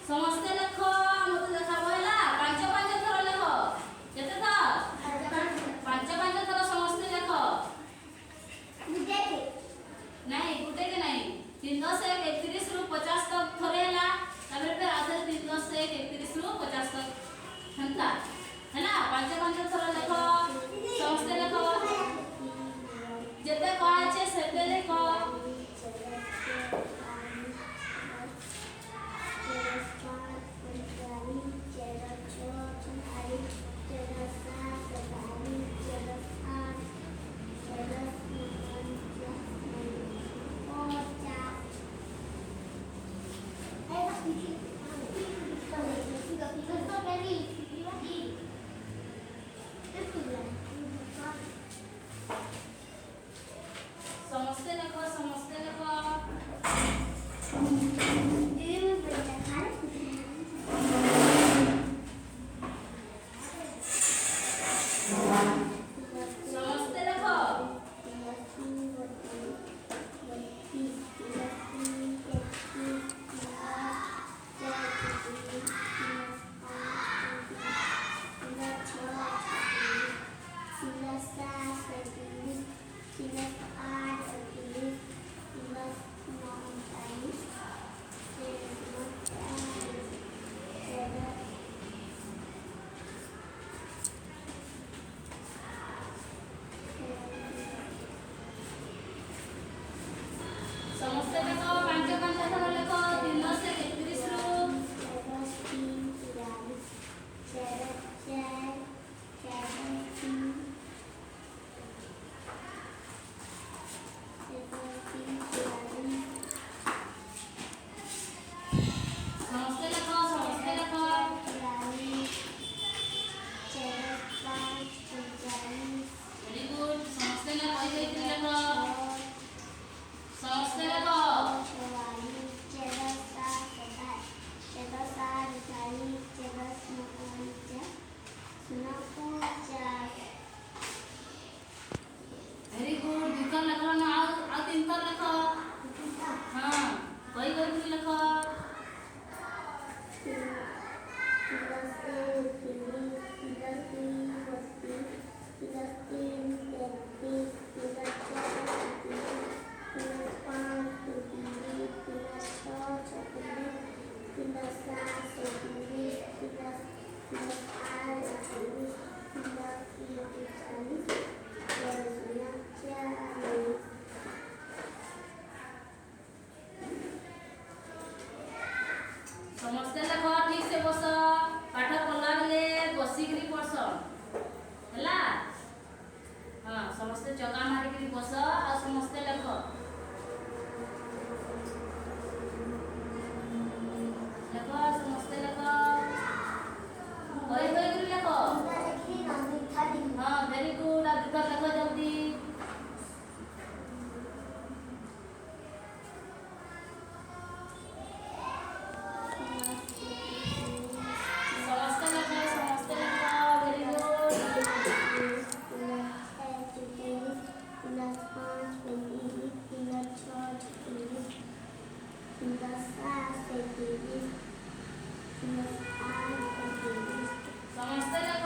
ସମସ୍ତେ ଲେଖ ମୋତେ ଦେଖାବ ହେଲା ପାଞ୍ଚ ପାଞ୍ଚ ଥର ଲେଖ କେତେ ଥର ପାଞ୍ଚ ପାଞ୍ଚ ଥର ସମସ୍ତେ ଲେଖ ନାଇଁ ଗୁଟେ के नहीं 331 रु 50 तक थोड़े ହେଲା ତାପରେ ଫେर ଆଉଥରେ 331 रु 50 तक हंता हैला ପାଞ୍ଚ ପାଞ୍ଚ ଥର ଲେଖ ସମସ୍ତେ ଲେଖ ଯେତେ କଣ ଅଛି ସେତେ ଲେଖ ସମସ୍ତେ ଲେଖ ସମସ୍ତେ ଲେଖ ସମସ୍ତେ ଲେଖ ସମସ୍ତେ ଲେଖ ପାଞ୍ଚ ପାଞ୍ଚ ଥର ଲେଖ 331 ରୁ ସମସ୍ତେ ଲେଖ ସମସ୍ତେ ଲେଖ ଭେରି ଗୁଡ୍ ସମସ୍ତେ ଲେଖ କହିଦେଇଥିଲି ଲେଖ ସମସ୍ତେ ଲେଖ ଭେରି ଗୁଡ୍ ଦୁଇ ଥର ଲେଖ ନା ଆଉ ତିନି ଥର ଲେଖ ହଁ କହିଦେଇଥିଲି ଲେଖ ସମସ୍ତେ ଲେଖ ଠିକ ସେ ବସ ପାଠ ପଢିଲା ବେଲେ ବସିକିରି ପଢସ ହେଲା ହଁ ସମସ୍ତେ ଚକା ମାରିକିରି ବସ ଆଉ ସମସ୍ତେ ଲେଖ ଲେଖ ସମସ୍ତେ ଲେଖ କହି କହିକିରି ଲେଖ ହଁ ଭେରି ଗୁଡ୍ ଆଉ ଦୁଇଥର ଲେଖ ଜଲ୍ଦି ସମସ୍ତେ ଲେଖ ଭେରି ଗୁଡ୍ ସମସ୍ତେ